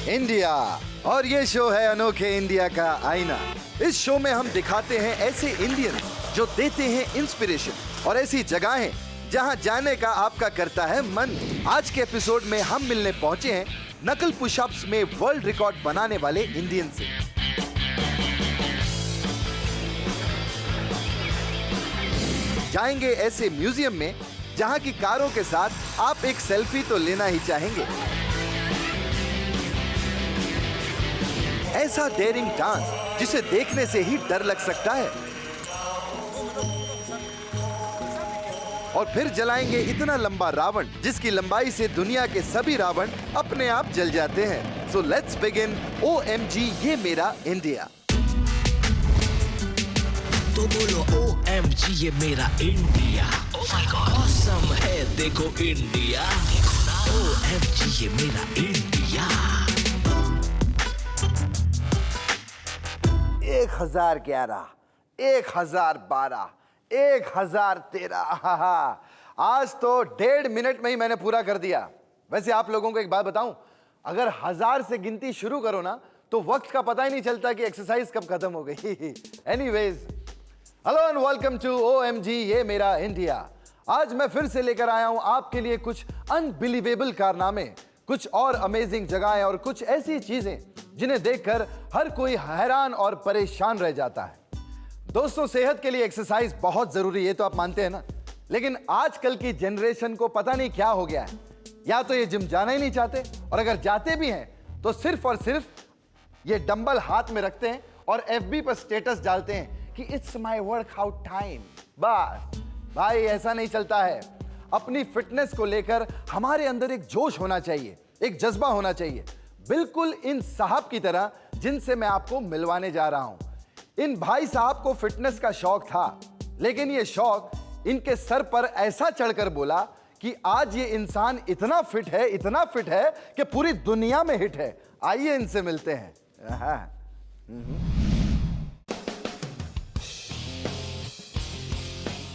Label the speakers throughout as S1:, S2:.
S1: India. और ये show है अनोखे इंडिया का आईना। इस शो में हम दिखाते हैं ऐसे इंडियंस जो देते हैं इंस्पिरेशन और ऐसी जगहें जहां जाने का आपका करता है मन। आज के एपिसोड में हम मिलने पहुंचे हैं नकल पुशअप्स में वर्ल्ड रिकॉर्ड बनाने वाले इंडियन से। जाएंगे ऐसे म्यूजियम में जहां की कारों के साथ आप एक सेल्फी तो लेना ही चाहेंगे। ऐसा डेयरिंग डांस जिसे देखने से ही डर लग सकता है। और फिर जलाएंगे इतना लंबा रावण जिसकी लंबाई से दुनिया के सभी रावण अपने आप जल जाते हैं। सो लेट्स बिगिन OMG ये मेरा इंडिया।
S2: तो बोलो OMG ये मेरा India. Oh my God, awesome है देखो इंडिया। OMG ये मेरा इंडिया।
S1: 1011, 1012, 1013। आज तो 1.5 मिनट में ही मैंने पूरा कर दिया। वैसे आप लोगों को एक बात बताऊं, अगर 1000 से गिनती शुरू करो ना तो वक्त का पता ही नहीं चलता कि एक्सरसाइज कब खत्म हो गई। Anyways, hello and welcome to OMG ये मेरा इंडिया। आज मैं फिर से लेकर आया हूं आपके लिए कुछ अनबिलीवेबल कारनामे, कुछ और अमेजिंग जगहें और कुछ ऐसी चीजें जिन्हें देखकर हर कोई हैरान और परेशान रह जाता है। दोस्तों, सेहत के लिए एक्सरसाइज बहुत जरूरी है, तो आप मानते हैं ना। लेकिन आजकल की जनरेशन को पता नहीं क्या हो गया है, या तो ये जिम जाना ही नहीं चाहते, और अगर जाते भी हैं तो सिर्फ और सिर्फ ये डंबल हाथ में रखते हैं और FB पर स्टेटस डालते हैं कि इट्स माय वर्कआउट टाइम। बस भाई, ऐसा नहीं चलता है। अपनी फिटनेस को लेकर हमारे अंदर एक जोश होना चाहिए, एक जज्बा होना चाहिए, बिल्कुल इन साहब की तरह जिनसे मैं आपको मिलवाने जा रहा हूं। इन भाई साहब को फिटनेस का शौक था, लेकिन ये शौक इनके सर पर ऐसा चढ़कर बोला कि आज ये इंसान इतना फिट है कि पूरी दुनिया में हिट है। आइए इनसे मिलते हैं।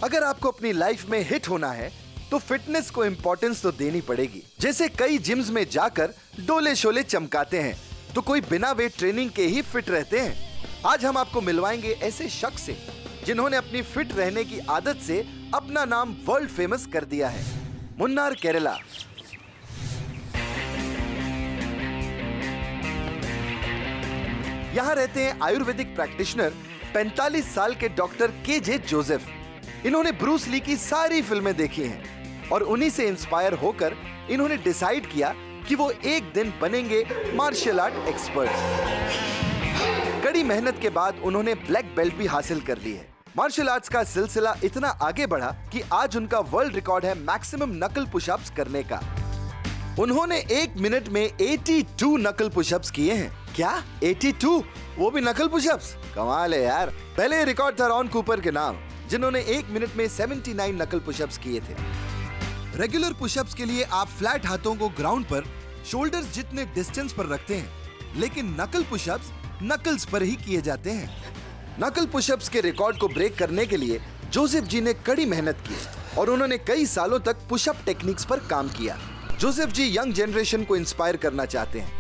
S1: अगर आपको अपनी लाइफ में हिट होना है तो फिटनेस को इंपॉर्टेंस तो देनी पड़ेगी। जैसे कई जिम्स में जाकर डोले शोले चमकाते हैं, तो कोई बिना वेट ट्रेनिंग के ही फिट रहते हैं। आज हम आपको मिलवाएंगे ऐसे शख्स से जिन्होंने अपनी फिट रहने की आदत से अपना नाम वर्ल्ड फेमस कर दिया है। मुन्नार केरला। यहाँ रहते हैं आयुर्वेदिक प्रैक्टिशनर 45 साल के डॉक्टर KJ जोसेफ। इन्होंने ब्रूस ली की सारी फिल्में देखी हैं और उन्हीं से इंस्पायर होकर इन्होंने डिसाइड किया कि वो एक दिन बनेंगे मार्शल आर्ट एक्सपर्ट। कड़ी मेहनत के बाद उन्होंने ब्लैक बेल्ट भी हासिल कर ली है। मार्शल आर्ट्स का सिलसिला इतना आगे बढ़ा कि आज उनका वर्ल्ड रिकॉर्ड है मैक्सिमम नकल पुशअप्स करने का। उन्होंने 1 मिनट में 82 नकल पुशअप्स किए हैं। क्या 82? वो भी नकल पुशअप्स? कमाल है यार। पहले रिकॉर्ड था रॉन कूपर के नाम, जिन्होंने 1 मिनट में 79 नकल पुशअप्स किए थे। रेगुलर पुशअप्स के लिए आप फ्लैट हाथों को ग्राउंड पर शोल्डर्स जितने डिस्टेंस पर रखते हैं, लेकिन नकल पुशअप्स नकल्स पर ही किए जाते हैं। नकल पुशअप्स के रिकॉर्ड को ब्रेक करने के लिए जोसेफ जी ने कड़ी मेहनत की और उन्होंने कई सालों तक पुशअप टेक्निक्स पर काम किया। जोसेफ जी यंग जनरेशन को इंस्पायर करना चाहते हैं,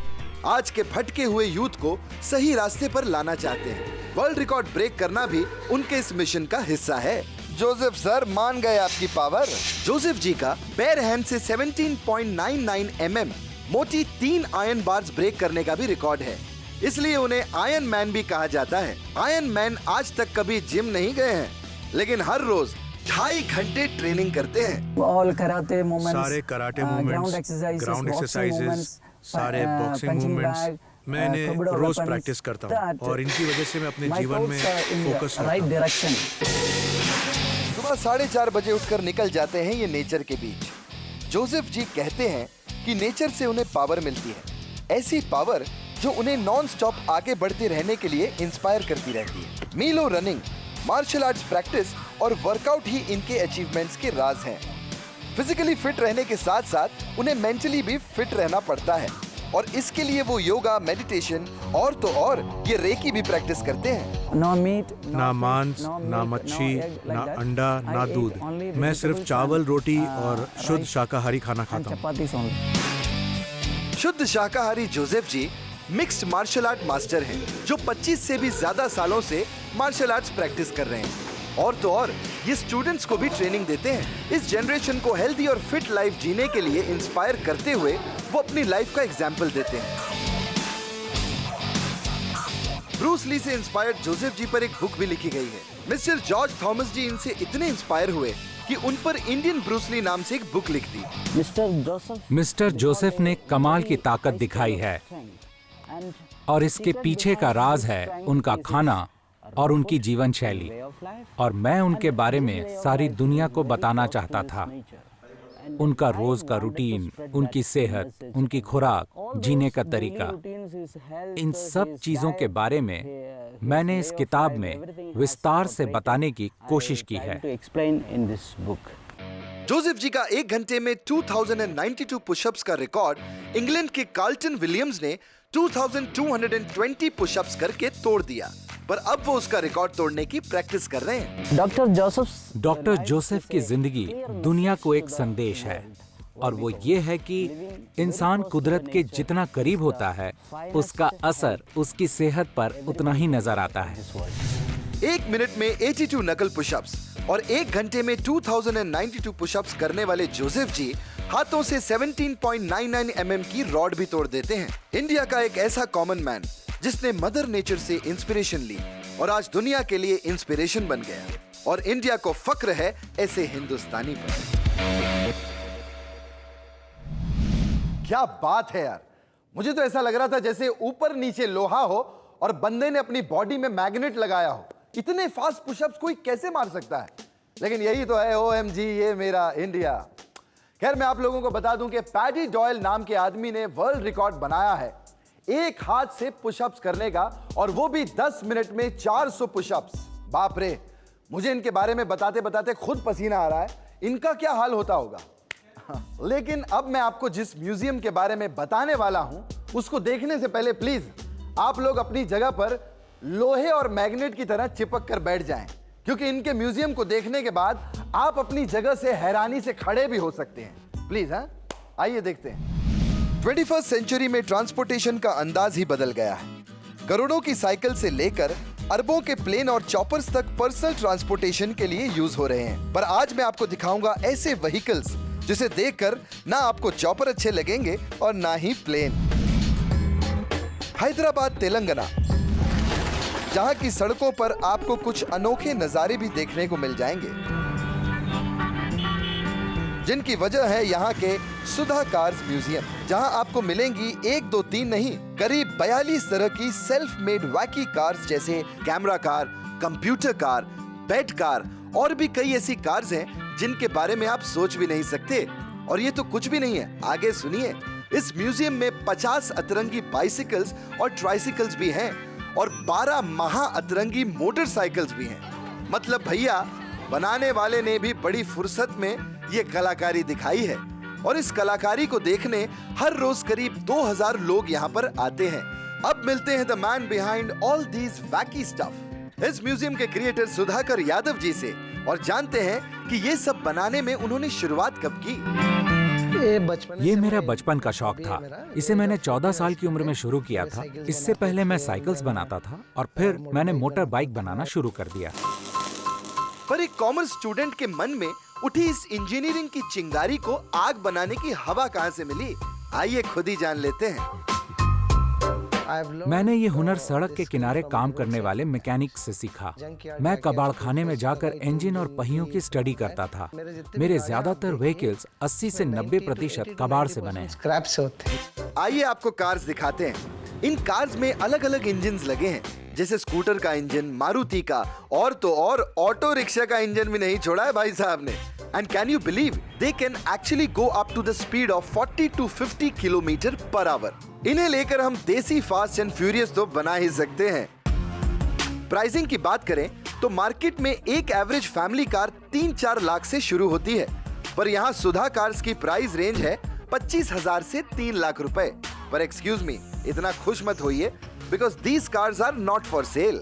S1: आज के भटके हुए यूथ को सही रास्ते पर लाना चाहते हैं। वर्ल्ड रिकॉर्ड ब्रेक करना भी उनके इस मिशन का हिस्सा है। जोसेफ सर, मान गए आपकी पावर। जोसेफ जी का बेयर हैंड से 17.99 mm मोटी 3 आयरन बार्स ब्रेक करने का भी रिकॉर्ड है, इसलिए उन्हें आयरन मैन भी कहा जाता है। आयरन मैन आज तक कभी जिम नहीं गए हैं, लेकिन हर रोज 2.5 घंटे ट्रेनिंग करते हैं।
S3: ऑल कराटे मूवमेंट्स,
S4: सारे कराटे मूवमेंट्स, ग्राउंड एक्सरसाइजेस, सारे बॉक्सिंग मूवमेंट्स मैं इन्हें रोज प्रैक्टिस करता हूँ और इनकी वजह से मैं अपने जीवन में फोकस करता हूँ।
S1: सुबह 4:30 बजे उठकर निकल जाते हैं ये नेचर के बीच। जोसेफ जी कहते हैं कि नेचर से उन्हें पावर मिलती है, ऐसी पावर जो उन्हें नॉन स्टॉप आगे बढ़ते रहने के लिए इंस्पायर करती रहती है। मीलों रनिंग, मार्शल आर्ट्स प्रैक्टिस और वर्कआउट ही इनके अचीवमेंट्स के राज हैं। फिजिकली फिट रहने के साथ साथ उन्हें मेंटली भी फिट रहना पड़ता है, और इसके लिए वो योगा, मेडिटेशन और तो और ये रेकी भी प्रैक्टिस करते हैं।
S4: ना मांस, ना मच्छी, ना अंडा, ना दूध। मैं सिर्फ चावल, रोटी और शुद्ध शाकाहारी खाना खाता हूँ।
S1: शुद्ध शाकाहारी जोसेफ जी मिक्स्ड मार्शल आर्ट मास्टर हैं, जो 25 से भी ज्यादा सालों से मार्शल आर्ट्स प्रैक्टिस कर रहे हैं। और तो और ये स्टूडेंट्स को भी ट्रेनिंग देते हैं। इस जनरेशन को हेल्दी और फिट लाइफ जीने के लिए इंस्पायर करते हुए वो अपनी लाइफ का एग्जाम्पल देते हैं। ब्रूस ली से इंस्पायर्ड जोसेफ जी पर एक बुक भी लिखी गई है। मिस्टर जॉर्ज थॉमस जी इनसे इतने इंस्पायर हुए कि उन पर इंडियन ब्रूस ली नाम से एक बुक लिख दी।
S3: मिस्टर जोसेफ ने कमाल की ताकत दिखाई है और इसके पीछे का राज है उनका खाना और उनकी जीवन शैली, और मैं उनके बारे में सारी दुनिया को बताना चाहता था। उनका रोज का रूटीन, उनकी सेहत, उनकी खुराक, जीने का तरीका, इन सब चीजों के बारे में मैंने इस किताब में विस्तार से बताने की कोशिश की है।
S1: जोसेफ जी का 1 घंटे में 2092 पुशअप्स का रिकॉर्ड इंग्लैंड के कार्ल्टन विलियम्स ने 2220 पुशअप्स करके तोड़ दिया, पर अब वो उसका रिकॉर्ड तोड़ने की प्रैक्टिस कर रहे हैं।
S3: डॉक्टर जोसेफ की जिंदगी दुनिया को एक संदेश है, और वो ये है कि इंसान कुदरत के जितना करीब होता है, उसका असर उसकी सेहत पर उतना ही नजर आता है।
S1: 1 मिनट में 82 नकल पुशअप्स और 1 घंटे में 2092 पुशअप्स करने वाले जोसेफ जी हाथों से 17.99 mm की रॉड भी तोड़ देते हैं। इंडिया का एक ऐसा कॉमन मैन जिसने मदर नेचर से इंस्पिरेशन ली और आज दुनिया के लिए इंस्पिरेशन बन गया, और इंडिया को फक्र है ऐसे हिंदुस्तानी पर। क्या बात है यार, मुझे तो ऐसा लग रहा था जैसे ऊपर नीचे लोहा हो और बंदे ने अपनी बॉडी में मैग्नेट लगाया हो। इतने फास्ट पुशअप्स कोई कैसे मार सकता है? लेकिन यही तो है OMG ये मेरा इंडिया। खैर, मैं आप लोगों को बता दूं कि पैडी डॉयल नाम के आदमी ने वर्ल्ड रिकॉर्ड बनाया है एक हाथ से पुशअप्स करने का, और वो भी 10 मिनट में 400 पुशअप्स। बाप रे, मुझे इनके बारे में बताते बताते खुद पसीना आ रहा है। इनका क्या हाल होता होगा। लेकिन अब मैं आपको जिस म्यूजियम के बारे में बताने वाला हूं, उसको देखने से पहले प्लीज आप लोग अपनी जगह पर लोहे और मैग्नेट की तरह चिपक कर बैठ जाएं, क्योंकि इनके म्यूजियम को देखने के बाद आप अपनी जगह से हैरानी से खड़े भी हो सकते हैं। प्लीज आइए देखते हैं। 21st सेंचुरी में ट्रांसपोर्टेशन का अंदाज ही बदल गया है। करोड़ों की साइकिल से लेकर अरबों के प्लेन और चॉपर्स तक पर्सनल ट्रांसपोर्टेशन के लिए यूज हो रहे हैं। पर आज मैं आपको दिखाऊंगा ऐसे व्हीकल्स जिसे देखकर ना आपको चॉपर अच्छे लगेंगे और ना ही प्लेन। हैदराबाद, तेलंगाना, जहां की सड़कों पर आपको कुछ अनोखे नजारे भी देखने को मिल जाएंगे, जिनकी वजह है यहाँ के सुधा कार्स म्यूजियम, जहां आपको मिलेंगी 1, 2, 3 नहीं, करीब 42 तरह की सेल्फ मेड वैकी कार्स, जैसे camera car, computer car, bed car और भी कई ऐसी कार्स हैं जिनके बारे में आप सोच भी नहीं सकते। और ये तो कुछ भी नहीं है, आगे सुनिए। इस म्यूजियम में 50 अतरंगी बाइसिकल्स और ट्राइसिकल्स भी हैं और 12 महा अतरंगी मोटरसाइकिल्स भी हैं। मतलब भैया, बनाने वाले ने भी बड़ी फुर्सत में ये कलाकारी दिखाई है, और इस कलाकारी को देखने हर रोज करीब 2000 लोग यहाँ पर आते हैं। अब मिलते हैं the man behind all these वैकी stuff, इस म्यूजियम के क्रिएटर सुधाकर यादव जी से, और जानते हैं कि ये सब बनाने में उन्होंने शुरुआत कब की।
S3: ये मेरा बचपन का शौक था। इसे मैंने 14 साल की उम्र में शुरू किया था। इससे पहले मैं साइकिल्स बनाता था और फिर मैंने मोटर बाइक बनाना शुरू कर दिया।
S1: पर एक कॉमर्स स्टूडेंट के मन में उठी इस इंजीनियरिंग की चिंगारी को आग बनाने की हवा कहां से मिली? आइए खुद ही जान लेते हैं।
S3: मैंने ये हुनर सड़क के किनारे काम करने वाले मैकेनिक से सीखा। मैं कबाड़खाने में जाकर इंजन और पहियों की स्टडी करता था। मेरे ज्यादातर व्हीकल्स 80 से 90% कबाड़ से बने हैं।
S1: आइए आपको कार्स दिखाते हैं। इन कार्स में अलग अलग इंजन्स लगे हैं, जैसे स्कूटर का इंजन, मारुति का, और तो और ऑटो रिक्शा का इंजन भी नहीं छोड़ा है भाई साहब ने। And can you believe they can actually go up to the speed of 40 to 50 kilometre per hour. इन्हें लेकर हम देसी फास्ट एंड फ्यूरियस तो बना ही सकते हैं। प्राइसिंग की बात करें तो मार्केट में एक एवरेज फैमिली कार 3-4 लाख से शुरू होती है, पर यहाँ सुधा कार्स की प्राइस रेंज है 25,000 से 3 लाख रुपए। पर एक्सक्यूज मी, इतना खुश मत होइए, because these cars are not for sale.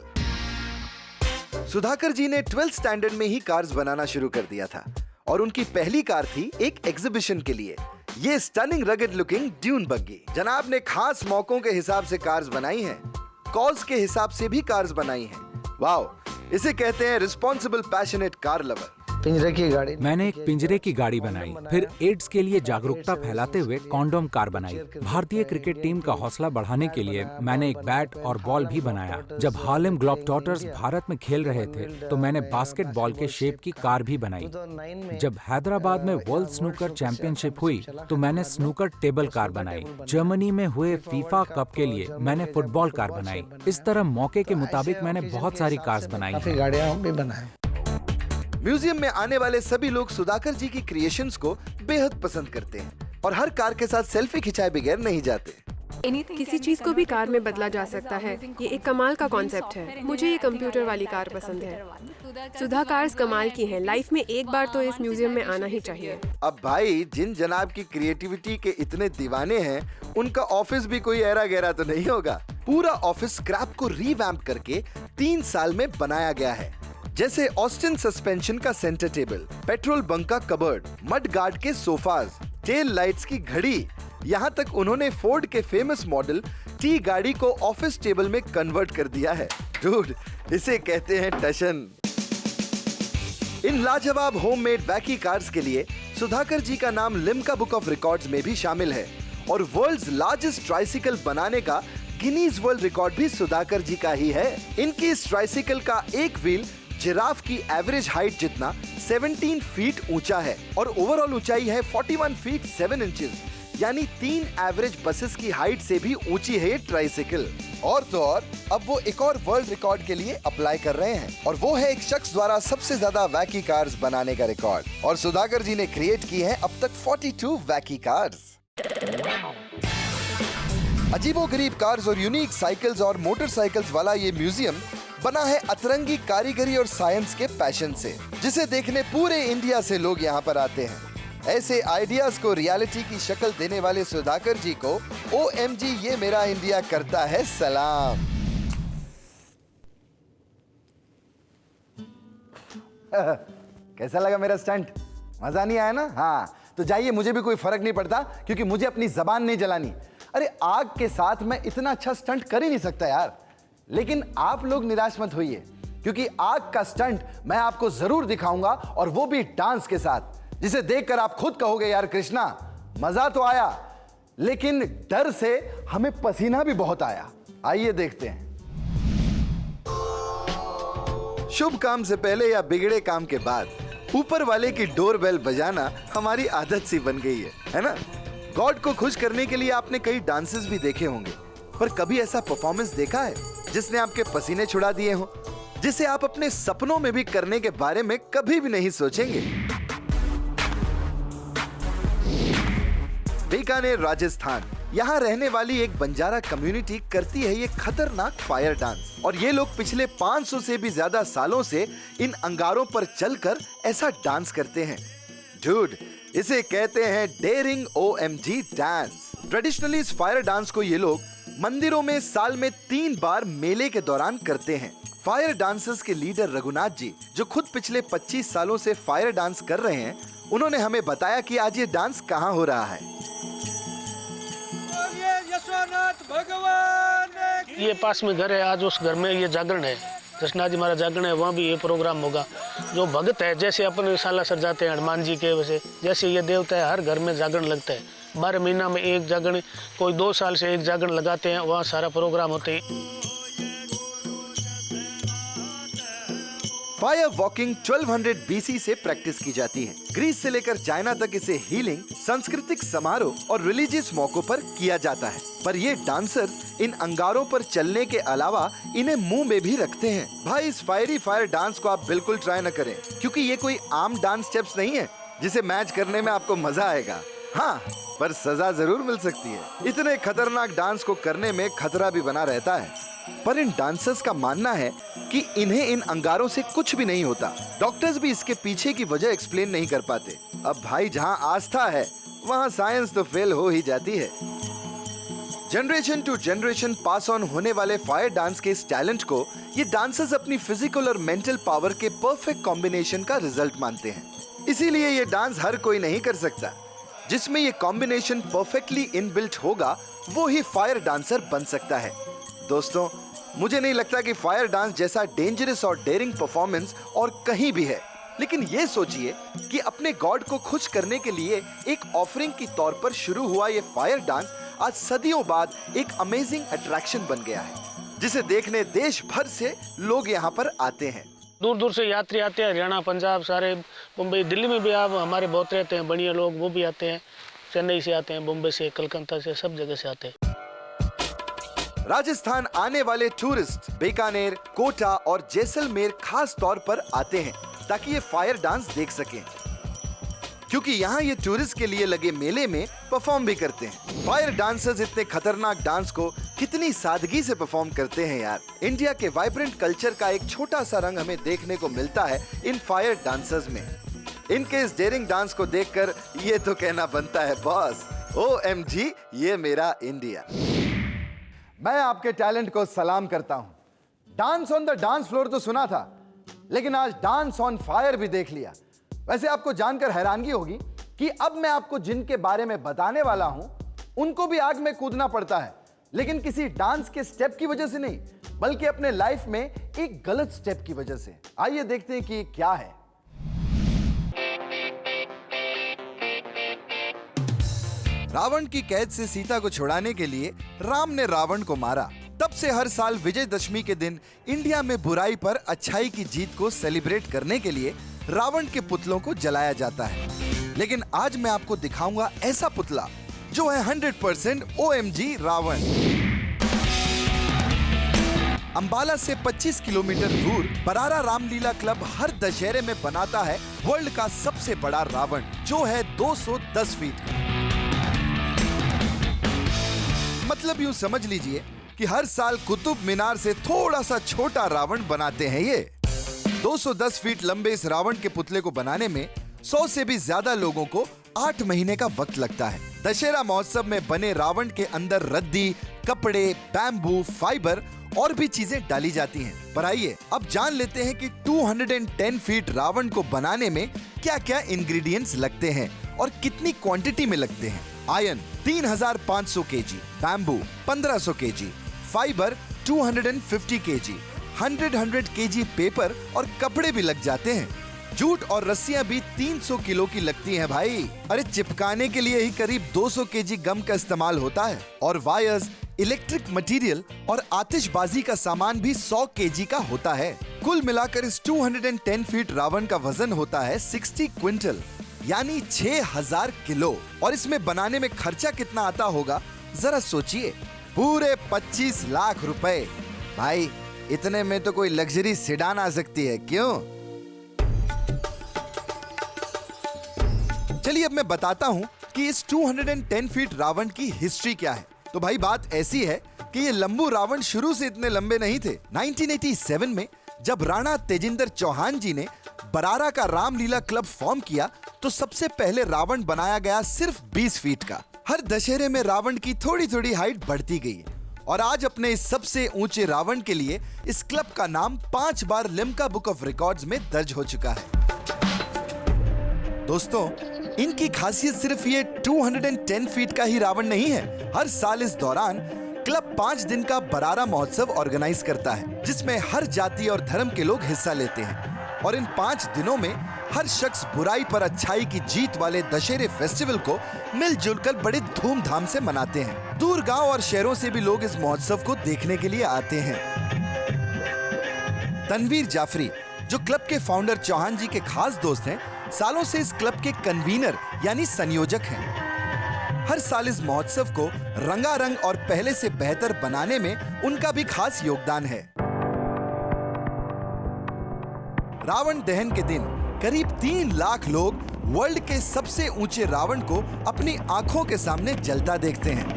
S1: Sudhakar ji ने 12th स्टैंडर्ड में ही कार्स बनाना शुरू कर दिया था, और उनकी पहली कार थी एक एग्जीबिशन के लिए। ये स्टनिंग रगड लुकिंग ड्यून बग्गी। जनाब ने खास मौकों के हिसाब से कार्स बनाई हैं, कॉज के हिसाब से भी कार्स बनाई हैं। वाओ, इसे कहते हैं रिस्पॉन्सिबल पैशनेट कार लवर।
S5: पिंजरे की गाड़ी,
S3: मैंने एक पिंजरे की गाड़ी बनाई, फिर एड्स के लिए जागरूकता फैलाते हुए कॉन्डोम कार बनाई। भारतीय क्रिकेट टीम का हौसला बढ़ाने के लिए मैंने एक बैट और बॉल भी बनाया। जब हार्लेम ग्लोबट्रॉटर्स भारत में खेल रहे थे तो मैंने बास्केटबॉल के शेप की कार भी बनाई। जब हैदराबाद में वर्ल्ड स्नूकर चैंपियनशिप हुई तो मैंने स्नूकर टेबल कार बनाई। जर्मनी में हुए फीफा कप के लिए मैंने फुटबॉल कार बनाई। इस तरह मौके के मुताबिक मैंने बहुत सारी कार्स बनाई।
S5: काफी गाड़ियां हम भी बनाए।
S1: म्यूजियम में आने वाले सभी लोग सुधाकर जी की क्रिएशंस को बेहद पसंद करते हैं और हर कार के साथ सेल्फी खिंचाए बगैर नहीं जाते।
S6: किसी चीज को भी कार में बदला जा सकता है, ये एक कमाल का कॉन्सेप्ट है। मुझे ये कंप्यूटर वाली कार पसंद है। सुधा कार्स कमाल की हैं। लाइफ में एक बार तो इस म्यूजियम में आना ही चाहिए।
S1: अब भाई, जिन जनाब की क्रिएटिविटी के इतने दीवाने हैं, उनका ऑफिस भी कोई ऐरा गहरा तो नहीं होगा। पूरा ऑफिस स्क्रैप को रीवैम्प करके 3 साल में बनाया गया है। जैसे ऑस्टिन सस्पेंशन का सेंटर टेबल, पेट्रोल बंक का कबर्ड, मड गार्ड के सोफाज, टेल लाइट्स की घड़ी, यहाँ तक उन्होंने फोर्ड के फेमस मॉडल टी गाड़ी को ऑफिस टेबल में कन्वर्ट कर दिया है। डूड, इसे कहते हैं टशन। इन लाजवाब होममेड वैकी कार्स के लिए सुधाकर जी का नाम लिम्का बुक ऑफ रिकॉर्ड्स में भी शामिल है और वर्ल्ड्स लार्जेस्ट ट्राइसिकल बनाने का गिनीज वर्ल्ड रिकॉर्ड भी सुधाकर जी का ही है। इनकी इस ट्राइसिकल का एक व्हील जिराफ की एवरेज हाइट जितना 17 फीट ऊंचा है और ओवरऑल ऊंचाई है 41 फीट 7 इंचेस, यानी 3 एवरेज बसेस की हाइट से भी ऊंची है ये ट्राइसिकल। और तो और, अब वो एक और वर्ल्ड रिकॉर्ड के लिए अप्लाई कर रहे हैं और वो है एक शख्स द्वारा सबसे ज्यादा वैकी कार्स बनाने का रिकॉर्ड। और सुधाकर जी ने क्रिएट की है अब तक 42 वैकी कार्स। अजीबोगरीब कार्स और यूनिक साइकिल्स और मोटरसाइकिल्स वाला ये म्यूजियम बना है अतरंगी कारीगरी और साइंस के पैशन से, जिसे देखने पूरे इंडिया से लोग यहाँ पर आते हैं। ऐसे आइडियाज को रियलिटी की शक्ल देने वाले सुधाकर जी को OMG ये मेरा इंडिया करता है सलाम। कैसा लगा मेरा स्टंट? मजा नहीं आया ना? हाँ, तो जाइए, मुझे भी कोई फर्क नहीं पड़ता क्योंकि मुझे अपनी जबान नहीं जलानी। अरे आग के साथ मैं इतना अच्छा स्टंट कर ही नहीं सकता यार। लेकिन आप लोग निराश मत होइए क्योंकि आग का स्टंट मैं आपको जरूर दिखाऊंगा और वो भी डांस के साथ, जिसे देखकर आप खुद कहोगे यार कृष्णा मजा तो आया लेकिन डर से हमें पसीना भी बहुत आया। आइए देखते हैं। शुभ काम से पहले या बिगड़े काम के बाद ऊपर वाले की डोरबेल बजाना हमारी आदत सी बन गई है ना? गॉड को खुश करने के लिए आपने कई डांसेस भी देखे होंगे, पर कभी ऐसा परफॉर्मेंस देखा है जिसने आपके पसीने छुड़ा दिए हो, जिसे आप अपने सपनों में भी करने के बारे में कभी भी नहीं सोचेंगे? बीकानेर, राजस्थान, यहाँ रहने वाली एक बंजारा कम्युनिटी करती है ये खतरनाक फायर डांस और ये लोग पिछले 500 से भी ज्यादा सालों से इन अंगारों पर चलकर ऐसा डांस करते हैं। डूड, इसे कहते हैं डेयरिंग OMG डांस। ट्रेडिशनली इस फायर डांस को ये लोग मंदिरों में साल में 3 बार मेले के दौरान करते हैं। फायर डांसर्स के लीडर रघुनाथ जी, जो खुद पिछले 25 सालों से फायर डांस कर रहे हैं, उन्होंने हमें बताया कि आज ये डांस कहाँ हो रहा है।
S7: ये पास में घर है, आज उस घर में ये जागरण है, कृष्णा जी महाराज जागरण है, वहाँ भी ये प्रोग्राम होगा। जो भक्त है, जैसे अपन साला सर जाते हैं हनुमान जी के, वैसे जैसे ये देवता है, हर घर में जागरण लगता है। 12 महीना में एक जागरण, कोई 2 साल से एक जागरण लगाते हैं, वहाँ सारा प्रोग्राम होते हैं।
S1: फायर वॉकिंग 1200 BC से प्रैक्टिस की जाती है। ग्रीस से लेकर चाइना तक इसे हीलिंग, सांस्कृतिक समारोह और रिलीजियस मौकों पर किया जाता है। पर ये डांसर्स इन अंगारों पर चलने के अलावा इन्हें मुंह में भी रखते हैं। भाई, इस फायरी फायर डांस को आप बिल्कुल ट्राई न करें क्योंकि ये कोई आम डांस स्टेप्स नहीं है जिसे मैच करने में आपको मजा आएगा। हाँ, पर सजा जरूर मिल सकती है। इतने खतरनाक डांस को करने में खतरा भी बना रहता है। पर इन डांसर्स का मानना है कि इन्हें इन अंगारों से कुछ भी नहीं होता। डॉक्टर्स भी इसके पीछे की वजह एक्सप्लेन नहीं कर पाते। अब भाई, जहां आस्था है वहां साइंस तो फेल हो ही जाती है। Generation to generation pass on होने वाले फायर डांस के इस टैलेंट को ये डांसर्स अपनी फिजिकल और मेंटल पावर के परफेक्ट कॉम्बिनेशन का रिजल्ट मानते हैं। इसीलिए ये डांस हर कोई नहीं कर सकता। जिसमें ये कॉम्बिनेशन परफेक्टली इनबिल्ट होगा, वो ही फायर डांसर बन सकता है। दोस्तों, मुझे नहीं लगता कि फायर डांस जैसा डेंजरस और डेयरिंग परफॉर्मेंस और कहीं भी है। लेकिन ये सोचिए कि अपने गॉड को खुश करने के लिए एक ऑफरिंग की तौर पर शुरू हुआ ये फायर डांस आज सदियों बाद एक अमेजिंग अट्रैक्शन बन गया है, जिसे देखने देश भर से लोग यहाँ पर आते हैं।
S7: दूर दूर से यात्री आते हैं, हरियाणा, पंजाब, सारे मुंबई, दिल्ली में भी आप हमारे बहुत रहते हैं बढ़िया लोग, वो भी आते हैं। चेन्नई से आते हैं, मुंबई से, कलकत्ता से, सब जगह से आते हैं।
S1: राजस्थान आने वाले टूरिस्ट बीकानेर, कोटा और जैसलमेर खास तौर पर आते हैं ताकि ये फायर डांस देख सकें, क्योंकि यहाँ ये टूरिस्ट के लिए लगे मेले में परफॉर्म भी करते हैं। फायर डांसर्स इतने खतरनाक डांस को कितनी सादगी से परफॉर्म करते हैं यार। इंडिया के वाइब्रेंट कल्चर का एक छोटा सा रंग हमें देखने को मिलता है इन फायर डांसर्स में। इनके इस डेयरिंग डांस को देखकर ये तो कहना बनता है बॉस, OMG, ये मेरा इंडिया। मैं आपके टैलेंट को सलाम करता हूँ। Dance on the dance floor तो सुना था, लेकिन आज डांस ऑन फायर भी देख लिया। वैसे आपको जानकर हैरानगी होगी कि अब मैं आपको जिनके बारे में बताने वाला हूं, उनको भी आग में कूदना पड़ता है, लेकिन किसी डांस के स्टेप की वजह से नहीं, बल्कि अपने लाइफ में एक गलत स्टेप की वजह से। आइए देखते हैं कि ये क्या है। रावण की कैद से सीता को छुड़ाने के लिए राम ने रावण को मारा। तब से हर साल विजयदशमी के दिन इंडिया में बुराई पर अच्छाई की जीत को सेलिब्रेट करने के लिए रावण के पुतलों को जलाया जाता है। लेकिन आज मैं आपको दिखाऊंगा ऐसा पुतला जो है 100% OMG रावण। अंबाला से 25 किलोमीटर दूर बरारा रामलीला क्लब हर दशहरे में बनाता है वर्ल्ड का सबसे बड़ा रावण, जो है 210 फीट। मतलब यूं समझ लीजिए कि हर साल कुतुब मीनार से थोड़ा सा छोटा रावण बनाते हैं ये। 210 फीट लंबे इस रावण के पुतले को बनाने में 100 से भी ज्यादा लोगों को 8 महीने का वक्त लगता है। दशहरा महोत्सव में बने रावण के अंदर रद्दी, कपड़े, बैम्बू, फाइबर और भी चीजें डाली जाती हैं। पर आइए अब जान लेते हैं कि 210 फीट रावण को बनाने में क्या क्या इंग्रेडिएंट्स लगते हैं और कितनी क्वांटिटी में लगते हैं। Iron 3500 kg, bamboo 1500 kg, fibre 250 kg, 100 kg paper और कपड़े भी लग जाते हैं। जूट और रस्सियां भी 300 किलो की लगती हैं भाई। अरे चिपकाने के लिए ही करीब 200 kg गम का इस्तेमाल होता है और वायर्स, इलेक्ट्रिक मटेरियल और आतिशबाजी का सामान भी 100 kg का होता है। कुल मिलाकर इस 210 फीट रावण का वजन होता है 60 क्विंटल, यानी 6000 किलो। और इसमें बनाने में खर्चा कितना आता होगा जरा सोचिए, पूरे 25 लाख रुपए। भाई इतने में तो कोई लग्जरी सेडान आ सकती है, क्यों? चलिए अब मैं बताता हूँ कि इस 210 फीट रावण की हिस्ट्री क्या है। तो भाई बात ऐसी है कि ये लंबू रावण शुरू से इतने लंबे नहीं थे। 1987 में जब राणा तेजिंदर चौहान जी ने बरारा का रामलीला क्लब फॉर्म किया तो सबसे पहले रावण बनाया गया सिर्फ 20 फीट का। हर दशहरे में रावण की थोड़ी थोड़ी हाइट बढ़ती गई और आज अपने इस सबसे ऊंचे रावण के लिए इस क्लब का नाम 5 बार लिम्का बुक ऑफ रिकॉर्ड्स में दर्ज हो चुका है। दोस्तों, इनकी खासियत सिर्फ ये 210 फीट का ही रावण नहीं है। हर साल इस दौरान क्लब 5 दिन का बरारा महोत्सव ऑर्गेनाइज करता है, जिसमें हर जाति और धर्म के लोग हिस्सा लेते हैं। और इन 5 दिनों में हर शख्स बुराई पर अच्छाई की जीत वाले दशहरे फेस्टिवल को मिलजुल कर बड़े धूमधाम से मनाते हैं। दूर गांव और शहरों से भी लोग इस महोत्सव को देखने के लिए आते हैं। तनवीर जाफरी, जो क्लब के फाउंडर चौहान जी के खास दोस्त हैं, सालों से इस क्लब के कन्वीनर यानी संयोजक हैं। हर साल इस महोत्सव को रंगारंग और पहले से बेहतर बनाने में उनका भी खास योगदान है। रावण दहन के दिन करीब 3 लाख लोग वर्ल्ड के सबसे ऊंचे रावण को अपनी आंखों के सामने जलता देखते हैं।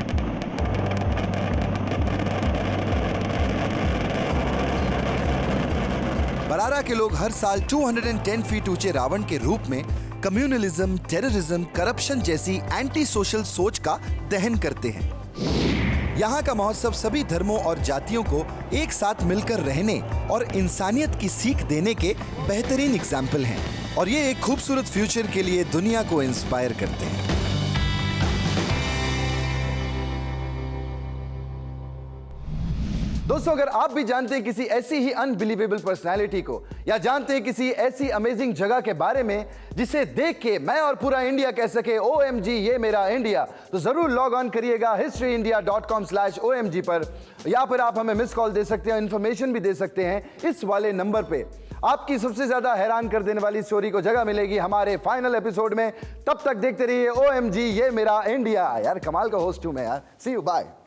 S1: बरारा के लोग हर साल 210 फीट ऊंचे रावण के रूप में कम्युनलिज्म, टेररिज्म, करप्शन जैसी एंटी सोशल सोच का दहन करते हैं। यहाँ का महोत्सव सभी धर्मों और जातियों को एक साथ मिलकर रहने और इंसानियत की सीख देने के बेहतरीन एग्जाम्पल हैं और ये एक खूबसूरत फ्यूचर के लिए दुनिया को इंस्पायर करते हैं। दोस्तों, अगर आप भी जानते हैं किसी ऐसी ही अनबिलीवेबल पर्सनालिटी को, या जानते हैं किसी ऐसी अमेजिंग जगह के बारे में जिसे देख के मैं और पूरा इंडिया कह सके OMG ये मेरा इंडिया, तो जरूर लॉग ऑन करिएगा historyindia.com/OMG पर, या फिर आप हमें मिस कॉल दे सकते हैं, इन्फॉर्मेशन भी दे सकते हैं इस वाले नंबर पे। आपकी सबसे ज्यादा हैरान कर देने वाली स्टोरी को जगह मिलेगी हमारे फाइनल एपिसोड में। तब तक देखते रहिए OMG ये मेरा इंडिया। यार कमाल का होस्ट हूं मैं यार। सी यू, बाय।